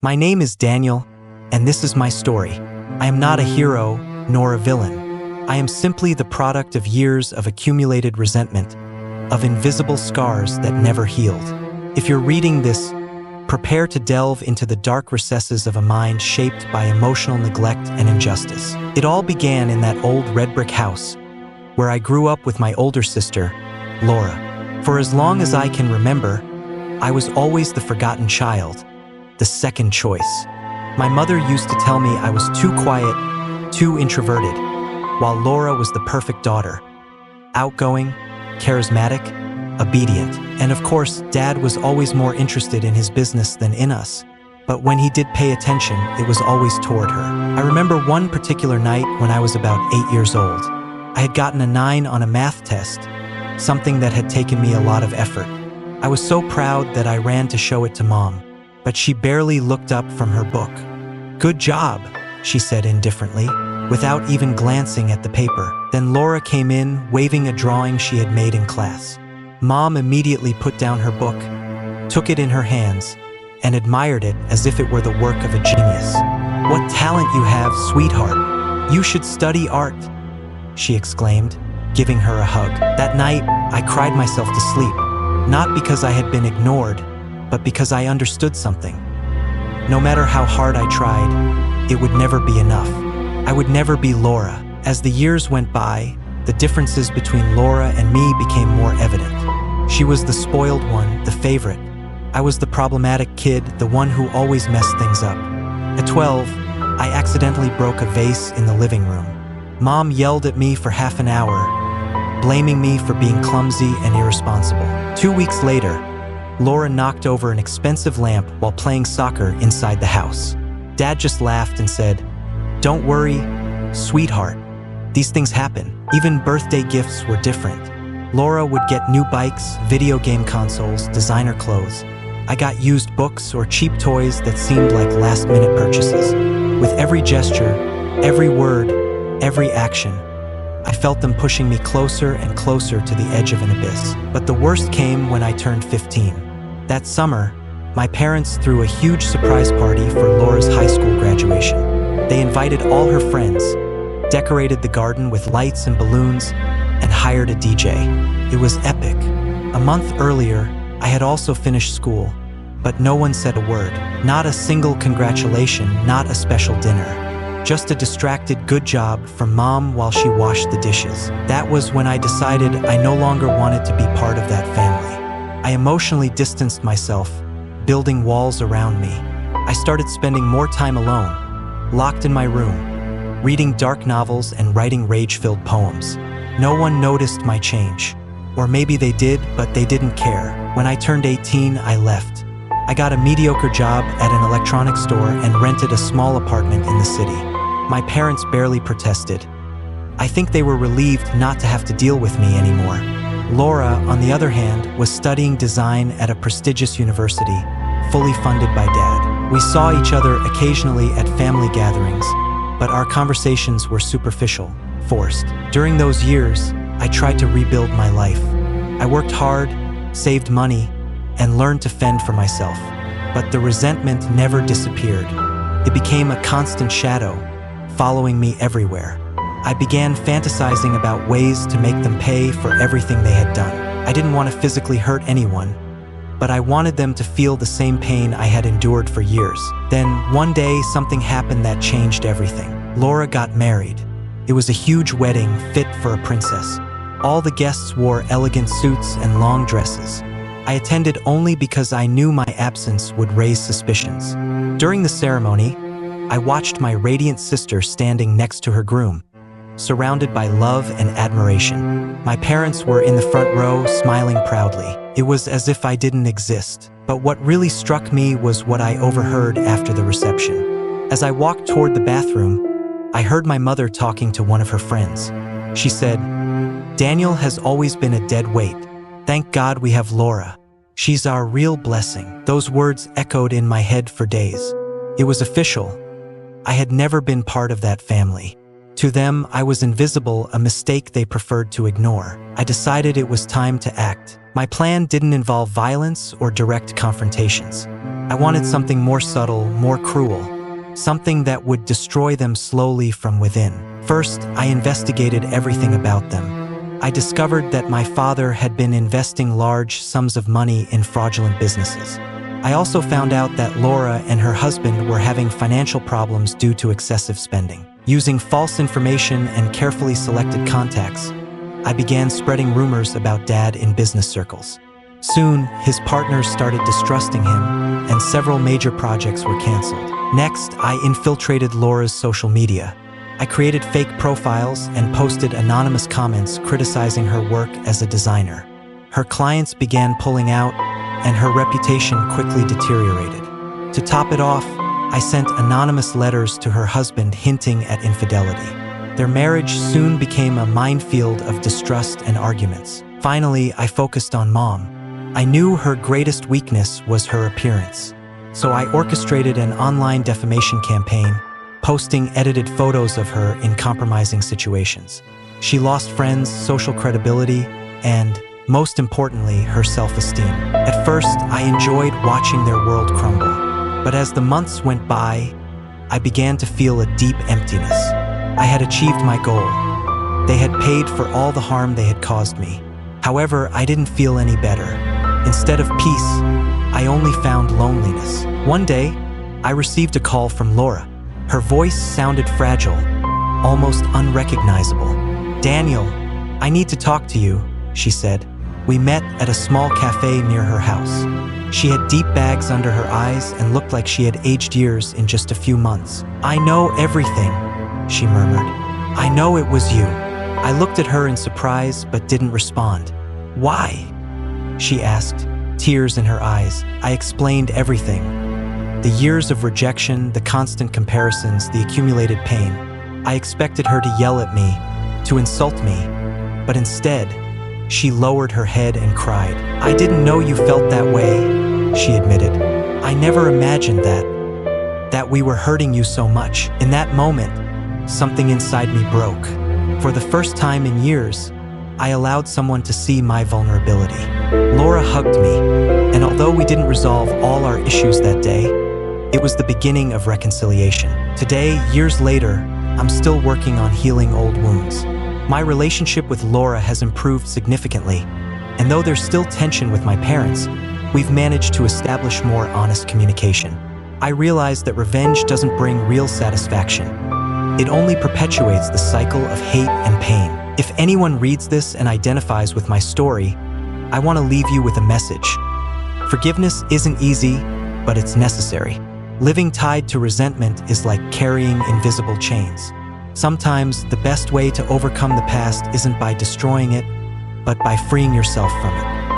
My name is Daniel, and this is my story. I am not a hero nor a villain. I am simply the product of years of accumulated resentment, of invisible scars that never healed. If you're reading this, prepare to delve into the dark recesses of a mind shaped by emotional neglect and injustice. It all began in that old red brick house, where I grew up with my older sister, Laura. For as long as I can remember, I was always the forgotten child, the second choice. My mother used to tell me I was too quiet, too introverted, while Laura was the perfect daughter, outgoing, charismatic, obedient. And of course, Dad was always more interested in his business than in us. But when he did pay attention, it was always toward her. I remember one particular night when I was about 8 years old. I had gotten a 9 on a math test, something that had taken me a lot of effort. I was so proud that I ran to show it to Mom, but she barely looked up from her book. "Good job," she said indifferently, without even glancing at the paper. Then Laura came in, waving a drawing she had made in class. Mom immediately put down her book, took it in her hands, and admired it as if it were the work of a genius. "What talent you have, sweetheart. You should study art," she exclaimed, giving her a hug. That night, I cried myself to sleep, not because I had been ignored, but because I understood something. No matter how hard I tried, it would never be enough. I would never be Laura. As the years went by, the differences between Laura and me became more evident. She was the spoiled one, the favorite. I was the problematic kid, the one who always messed things up. At 12, I accidentally broke a vase in the living room. Mom yelled at me for half an hour, blaming me for being clumsy and irresponsible. 2 weeks later, Laura knocked over an expensive lamp while playing soccer inside the house. Dad just laughed and said, "Don't worry, sweetheart. These things happen." Even birthday gifts were different. Laura would get new bikes, video game consoles, designer clothes. I got used books or cheap toys that seemed like last-minute purchases. With every gesture, every word, every action, I felt them pushing me closer and closer to the edge of an abyss. But the worst came when I turned 15. That summer, my parents threw a huge surprise party for Laura's high school graduation. They invited all her friends, decorated the garden with lights and balloons, and hired a DJ. It was epic. A month earlier, I had also finished school, but no one said a word. Not a single congratulation, not a special dinner. Just a distracted good job from Mom while she washed the dishes. That was when I decided I no longer wanted to be part of that family. I emotionally distanced myself, building walls around me. I started spending more time alone, locked in my room, reading dark novels and writing rage-filled poems. No one noticed my change. Or maybe they did, but they didn't care. When I turned 18, I left. I got a mediocre job at an electronics store and rented a small apartment in the city. My parents barely protested. I think they were relieved not to have to deal with me anymore. Laura, on the other hand, was studying design at a prestigious university, fully funded by Dad. We saw each other occasionally at family gatherings, but our conversations were superficial, forced. During those years, I tried to rebuild my life. I worked hard, saved money, and learned to fend for myself. But the resentment never disappeared. It became a constant shadow, following me everywhere. I began fantasizing about ways to make them pay for everything they had done. I didn't want to physically hurt anyone, but I wanted them to feel the same pain I had endured for years. Then, one day, something happened that changed everything. Laura got married. It was a huge wedding fit for a princess. All the guests wore elegant suits and long dresses. I attended only because I knew my absence would raise suspicions. During the ceremony, I watched my radiant sister standing next to her groom, surrounded by love and admiration. My parents were in the front row, smiling proudly. It was as if I didn't exist. But what really struck me was what I overheard after the reception. As I walked toward the bathroom, I heard my mother talking to one of her friends. She said, "Daniel has always been a dead weight. Thank God we have Laura. She's our real blessing." Those words echoed in my head for days. It was official. I had never been part of that family. To them, I was invisible, a mistake they preferred to ignore. I decided it was time to act. My plan didn't involve violence or direct confrontations. I wanted something more subtle, more cruel, something that would destroy them slowly from within. First, I investigated everything about them. I discovered that my father had been investing large sums of money in fraudulent businesses. I also found out that Laura and her husband were having financial problems due to excessive spending. Using false information and carefully selected contacts, I began spreading rumors about Dad in business circles. Soon, his partners started distrusting him, and several major projects were canceled. Next, I infiltrated Laura's social media. I created fake profiles and posted anonymous comments criticizing her work as a designer. Her clients began pulling out, and her reputation quickly deteriorated. To top it off, I sent anonymous letters to her husband hinting at infidelity. Their marriage soon became a minefield of distrust and arguments. Finally, I focused on Mom. I knew her greatest weakness was her appearance. So I orchestrated an online defamation campaign, posting edited photos of her in compromising situations. She lost friends, social credibility, and, most importantly, her self-esteem. At first, I enjoyed watching their world crumble. But as the months went by, I began to feel a deep emptiness. I had achieved my goal. They had paid for all the harm they had caused me. However, I didn't feel any better. Instead of peace, I only found loneliness. One day, I received a call from Laura. Her voice sounded fragile, almost unrecognizable. "Daniel, I need to talk to you," she said. We met at a small cafe near her house. She had deep bags under her eyes and looked like she had aged years in just a few months. "I know everything," she murmured. "I know it was you." I looked at her in surprise but didn't respond. "Why?" she asked, tears in her eyes. I explained everything. The years of rejection, the constant comparisons, the accumulated pain. I expected her to yell at me, to insult me, but instead, she lowered her head and cried. "I didn't know you felt that way," she admitted. "I never imagined that we were hurting you so much." In that moment, something inside me broke. For the first time in years, I allowed someone to see my vulnerability. Laura hugged me, and although we didn't resolve all our issues that day, it was the beginning of reconciliation. Today, years later, I'm still working on healing old wounds. My relationship with Laura has improved significantly, and though there's still tension with my parents, we've managed to establish more honest communication. I realize that revenge doesn't bring real satisfaction. It only perpetuates the cycle of hate and pain. If anyone reads this and identifies with my story, I want to leave you with a message. Forgiveness isn't easy, but it's necessary. Living tied to resentment is like carrying invisible chains. Sometimes the best way to overcome the past isn't by destroying it, but by freeing yourself from it.